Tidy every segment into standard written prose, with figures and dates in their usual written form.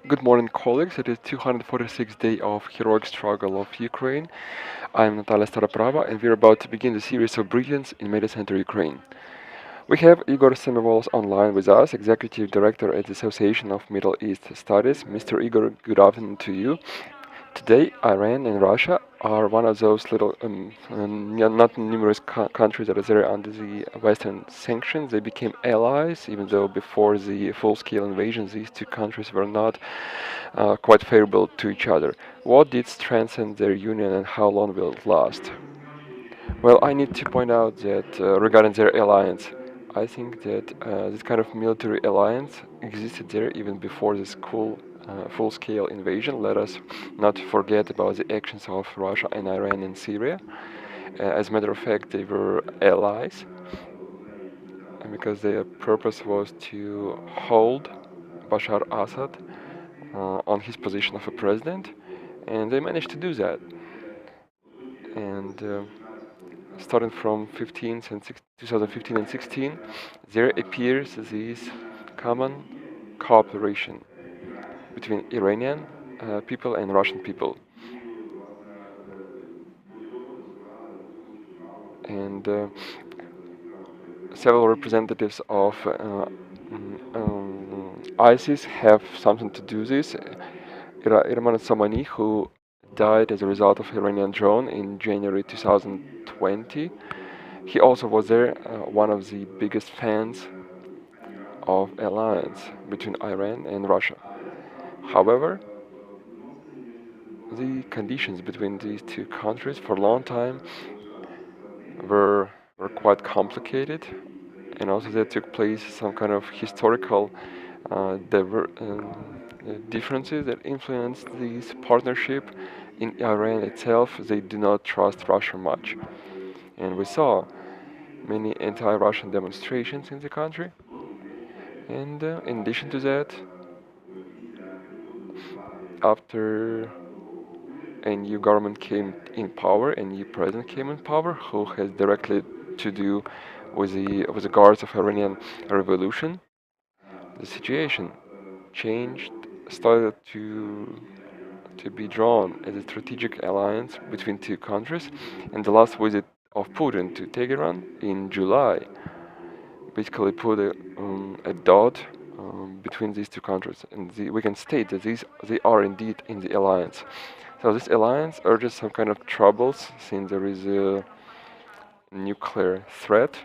Good morning, colleagues. It is 246th day of heroic struggle of Ukraine. I'm Natalia Staroprava, and we're about to begin the series of brilliance in Medicine Ukraine. We have Igor Semyvolos online with us, Executive Director at the Association of Middle East Studies. Mr. Igor, good afternoon to you. Today, Iran and Russia are one of those little, not numerous countries that are there under the Western sanctions. They became allies, even though before the full-scale invasion, these two countries were not quite favorable to each other. What did strengthen their union and how long will it last? Well, I need to point out that regarding their alliance, I think that this kind of military alliance existed there even before this full-scale invasion. Let us not forget about the actions of Russia and Iran in Syria. As a matter of fact, they were allies, and because their purpose was to hold Bashar Assad on his position of a president, and they managed to do that. And starting from 2015 and 16, there appears this common cooperation between Iranian people and Russian people. And several representatives of ISIS have something to do this. Irman Somani, who died as a result of Iranian drone in January 2020, he also was there, one of the biggest fans of alliance between Iran and Russia. However, the conditions between these two countries for a long time were quite complicated, and also there took place some kind of historical differences that influenced this partnership. In Iran itself, they do not trust Russia much, and we saw many anti-Russian demonstrations in the country. And in addition to that, after a new government came in power, a new president came in power, who has directly to do with the guards of Iranian revolution, the situation changed, started to be drawn as a strategic alliance between two countries, and the last visit of Putin to Tehran in July basically put a dot between these two countries, and we can state that they are indeed in the alliance. So this alliance urges some kind of troubles since there is a nuclear threat,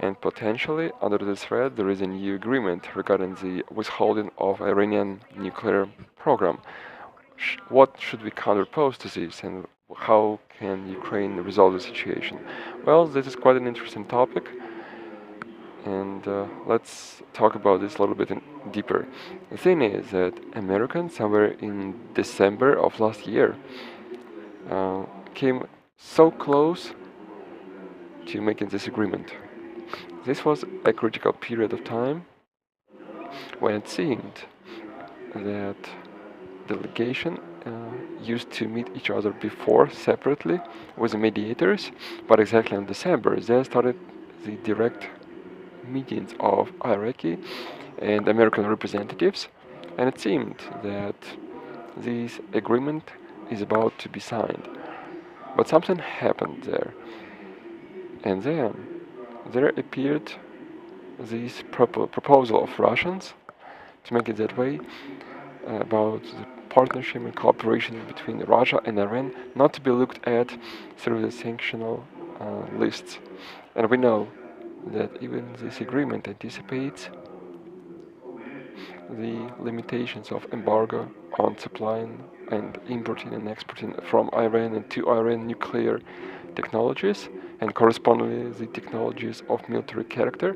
and potentially under this threat there is a new agreement regarding the withholding of Iranian nuclear program. What should we counterpose to this, and how can Ukraine resolve the situation? Well, this is quite an interesting topic, and let's talk about this a little bit deeper. The thing is that Americans, somewhere in December of last year, came so close to making this agreement. This was a critical period of time when it seemed that delegation used to meet each other before separately with the mediators, but exactly in December they started the direct meetings of Iraqi and American representatives, and it seemed that this agreement is about to be signed. But something happened there, and then there appeared this proposal of Russians to make it that way about the partnership and cooperation between Russia and Iran not to be looked at through the sanctional lists. And we know that even this agreement anticipates the limitations of embargo on supplying and importing and exporting from Iran and to Iran nuclear technologies, and correspondingly the technologies of military character,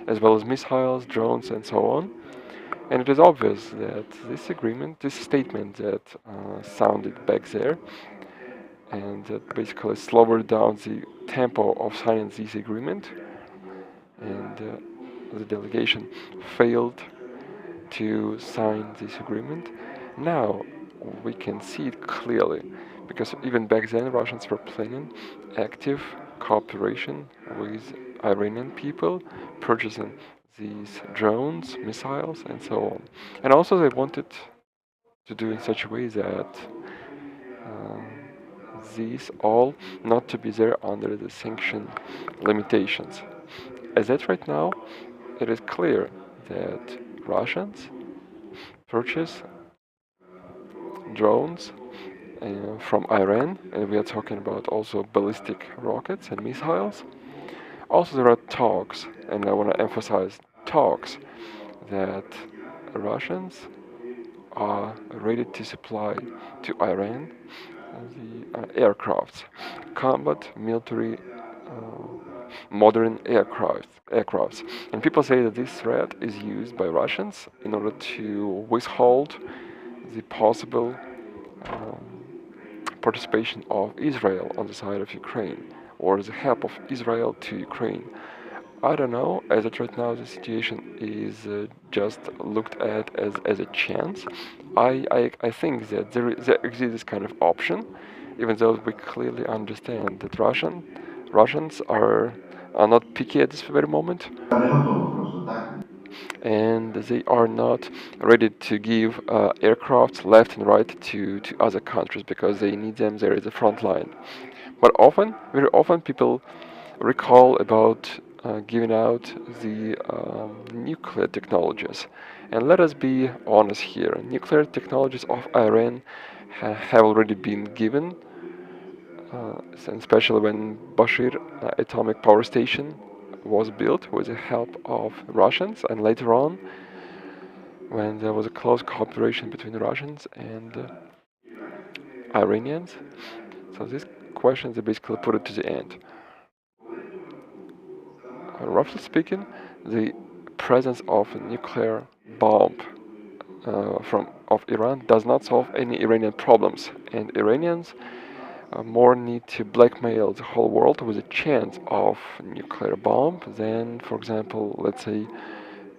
as well as missiles, drones, and so on. And it is obvious that this agreement, this statement that sounded back there, and that basically slowed down the tempo of signing this agreement, and the delegation failed to sign this agreement. Now we can see it clearly, because even back then Russians were planning active cooperation with Iranian people, purchasing these drones, missiles, and so on. And also they wanted to do in such a way that um, these all not to be there under the sanction limitations. As that right now, it is clear that Russians purchase drones from Iran, and we are talking about also ballistic rockets and missiles. Also, there are talks, and I want to emphasize talks, that Russians are ready to supply to Iran the aircrafts, combat military modern aircrafts. And people say that this threat is used by Russians in order to withhold the possible participation of Israel on the side of Ukraine, or the help of Israel to Ukraine. I don't know, as it right now the situation is just looked at as a chance. I think that there exists this kind of option, even though we clearly understand that Russians are not picky at this very moment, and they are not ready to give aircraft left and right to other countries because they need them there at the front line. But often, very often, people recall about giving out the nuclear technologies. And let us be honest here, nuclear technologies of Iran have already been given, especially when Bashir atomic power station was built with the help of Russians, and later on, when there was a close cooperation between Russians and Iranians. So these questions are basically put it to the end. Roughly speaking, the presence of a nuclear bomb of Iran does not solve any Iranian problems, and Iranians more need to blackmail the whole world with a chance of nuclear bomb than, for example, let's say,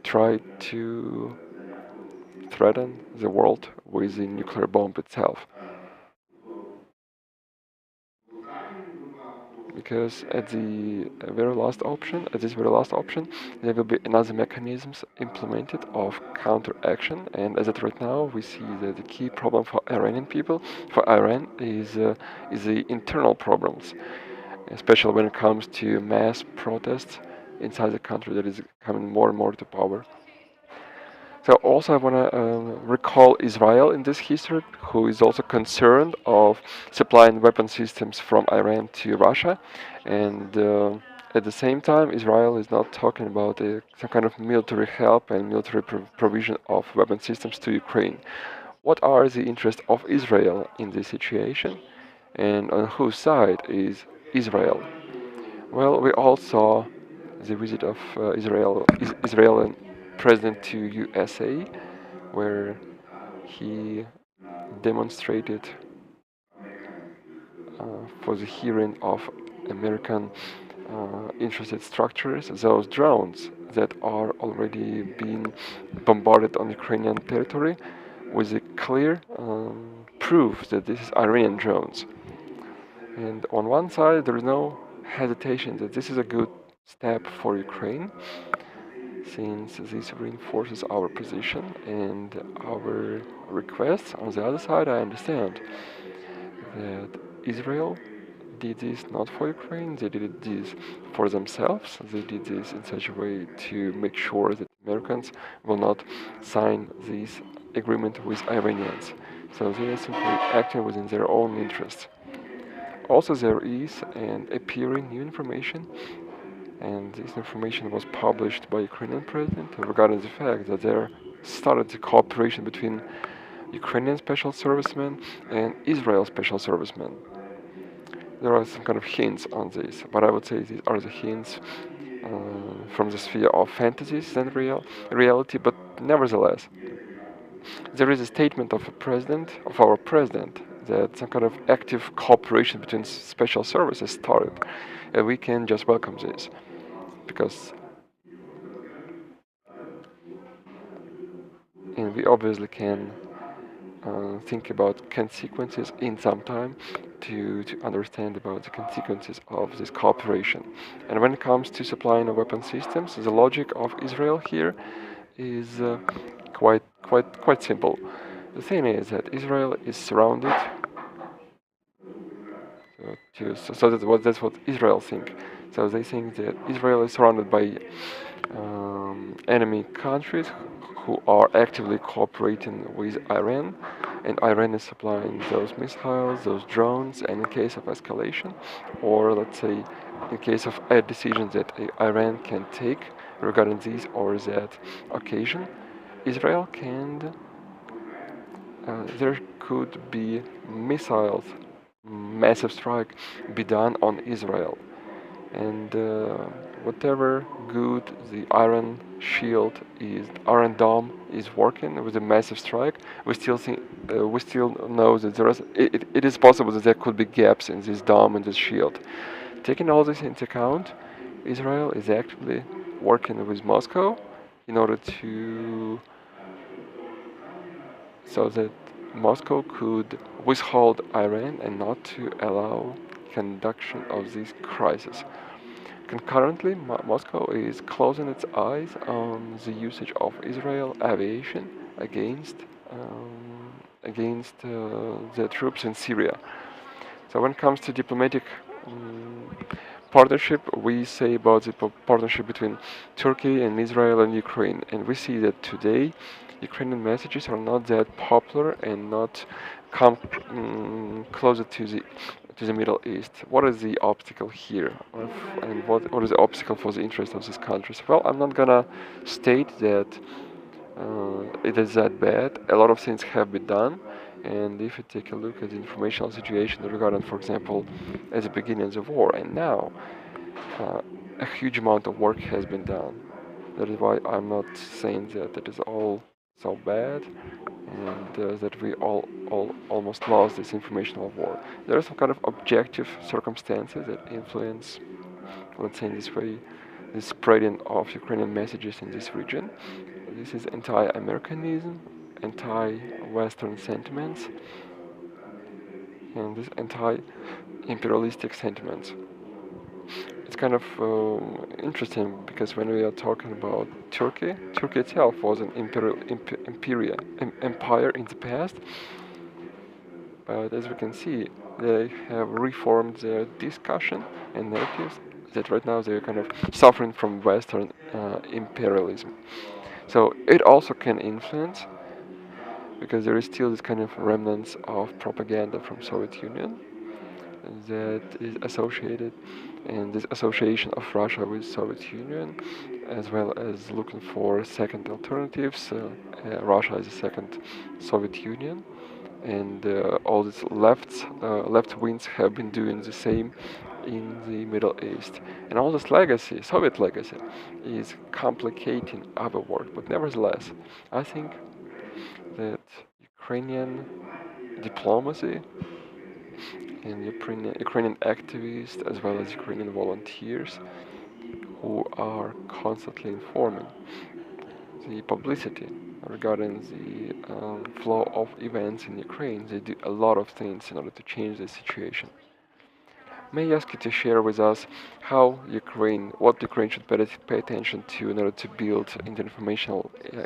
try to threaten the world with the nuclear bomb itself. Because at this very last option, there will be another mechanisms implemented of counteraction. And as it right now, we see that the key problem for Iranian people, for Iran, is the internal problems, especially when it comes to mass protests inside the country that is coming more and more to power. So also I want to recall Israel in this history, who is also concerned of supplying weapon systems from Iran to Russia, and at the same time, Israel is not talking about some kind of military help and military provision of weapon systems to Ukraine. What are the interests of Israel in this situation, and on whose side is Israel? Well, we all saw the visit of Israeli president to USA, where he demonstrated for the hearing of American interested structures those drones that are already being bombarded on Ukrainian territory, with a clear proof that this is Iranian drones. And on one side, there is no hesitation that this is a good step for Ukraine, since this reinforces our position and our requests. On the other side, I understand that Israel did this not for Ukraine, they did this for themselves. They did this in such a way to make sure that Americans will not sign this agreement with Iranians. So they are simply acting within their own interests. Also, there is an appearing new information, and this information was published by Ukrainian president regarding the fact that there started a cooperation between Ukrainian special servicemen and Israel special servicemen. There are some kind of hints on this, but I would say these are the hints from the sphere of fantasies than reality, but nevertheless, there is a statement of our president, that some kind of active cooperation between special services started, and we can just welcome this, because and we obviously can think about consequences in some time to understand about the consequences of this cooperation. And when it comes to supplying of weapon systems, the logic of Israel here is quite simple. The thing is that Israel is surrounded. That's what Israel think. So they think that Israel is surrounded by enemy countries who are actively cooperating with Iran, and Iran is supplying those missiles, those drones, and in case of escalation, or let's say in case of a decision that Iran can take regarding this or that occasion, Israel can there could be missiles, massive strike be done on Israel. And whatever good the Iron Shield is, Iron Dome is working with a massive strike, we still know that it is possible that there could be gaps in this dome and this shield. Taking all this into account, Israel is actively working with Moscow in order to so that Moscow could withhold Iran and not to allow conduction of this crisis. Concurrently, Moscow is closing its eyes on the usage of Israel aviation against the troops in Syria. So when it comes to diplomatic partnership, we say about the partnership between Turkey and Israel and Ukraine, and we see that today Ukrainian messages are not that popular and not come closer to the Middle East. What is the obstacle here, and what is the obstacle for the interest of these countries? Well, I'm not gonna state that it is that bad. A lot of things have been done, and if you take a look at the informational situation regarding, for example, at the beginning of the war and now, a huge amount of work has been done. That is why I'm not saying that it is all so bad and that we all almost lost this informational war. There are some kind of objective circumstances that influence, let's say in this way, the spreading of Ukrainian messages in this region. This is anti-Americanism, anti-Western sentiments, and this anti-imperialistic sentiments. It's kind of interesting because when we are talking about Turkey, Turkey itself was an empire in the past, but as we can see, they have reformed their discussion and narratives that right now they're kind of suffering from Western imperialism. So it also can influence because there is still this kind of remnants of propaganda from Soviet Union that is associated, and this association of Russia with Soviet Union, as well as looking for second alternatives. Russia is a second Soviet Union, and all these left wings have been doing the same in the Middle East. And all this legacy, Soviet legacy, is complicating our work. But nevertheless, I think that Ukrainian diplomacy and Ukrainian activists as well as Ukrainian volunteers who are constantly informing the publicity regarding the flow of events in Ukraine. They do a lot of things in order to change the situation. May I ask you to share with us what Ukraine should pay attention to in order to build in the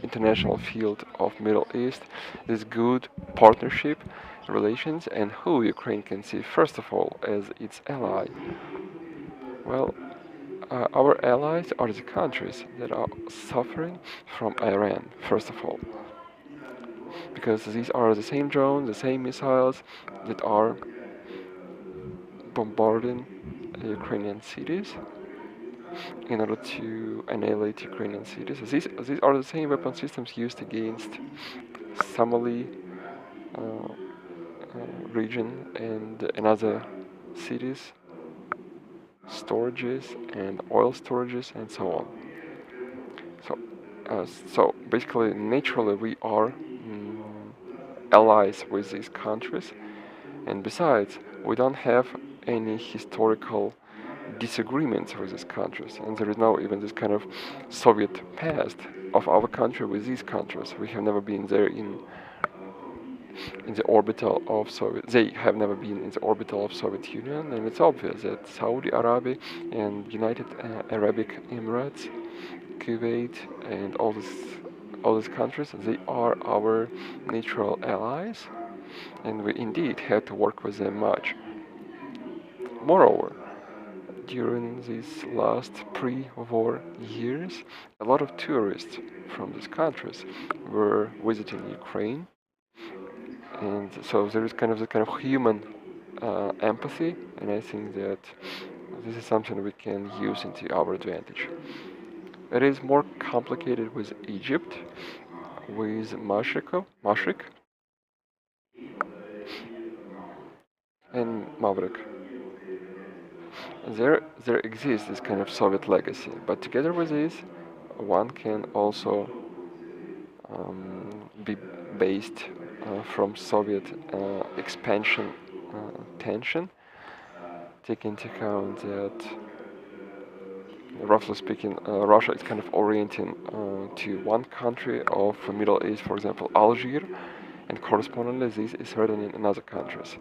international field of Middle East this good partnership relations, and who Ukraine can see first of all as its ally? Well, our allies are the countries that are suffering from Iran, first of all, because these are the same drones, the same missiles that are bombarding Ukrainian cities in order to annihilate Ukrainian cities. These are the same weapon systems used against Somali region and other cities, storages and oil storages and so on. So basically, naturally, we are allies with these countries, and besides, we don't have any historical disagreements with these countries, and there is no even this kind of Soviet past of our country with these countries. We have never been there in the orbital of Soviet. They have never been in the orbital of Soviet Union, and it's obvious that Saudi Arabia and United Arab Emirates, Kuwait, and all these countries, they are our natural allies, and we indeed have to work with them much. Moreover, during these last pre-war years, a lot of tourists from these countries were visiting Ukraine, and so there is kind of the kind of human empathy, and I think that this is something we can use into our advantage. It is more complicated with Egypt, with Mashrik, and Mavrik. There exists this kind of Soviet legacy, but together with this, one can also be based from Soviet expansion tension, take into account that, roughly speaking, Russia is kind of orienting to one country of the Middle East, for example, Algiers, and correspondingly this is threatening in other countries.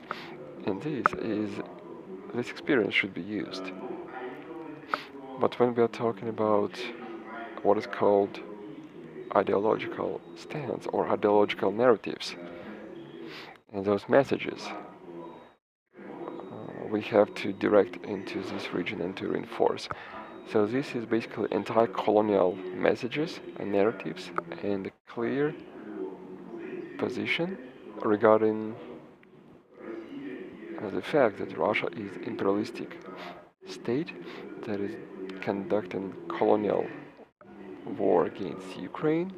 And this experience should be used. But when we are talking about what is called ideological stance or ideological narratives, and those messages we have to direct into this region and to reinforce. So this is basically anti-colonial messages and narratives and a clear position regarding the fact that Russia is imperialistic state that is conducting colonial war against Ukraine,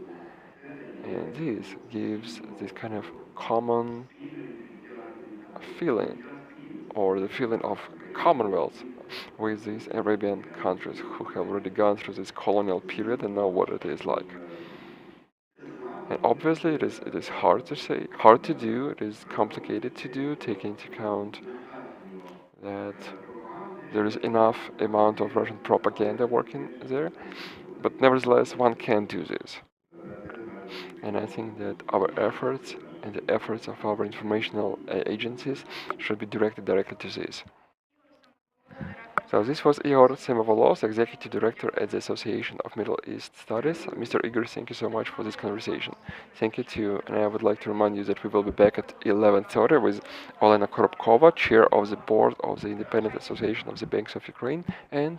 and this gives this kind of common feeling, or the feeling of commonwealth with these Arabian countries who have already gone through this colonial period and know what it is like. And obviously it is hard to say, hard to do, it is complicated to do, taking into account that there is enough amount of Russian propaganda working there, but nevertheless one can do this. And I think that our efforts and the efforts of our informational agencies should be directed directly to this. So this was Igor Semyvolos, Executive Director at the Association of Middle East Studies. Mr. Igor, thank you so much for this conversation. Thank you too, and I would like to remind you that we will be back at 11:30 with Olena Koropkova, Chair of the Board of the Independent Association of the Banks of Ukraine, and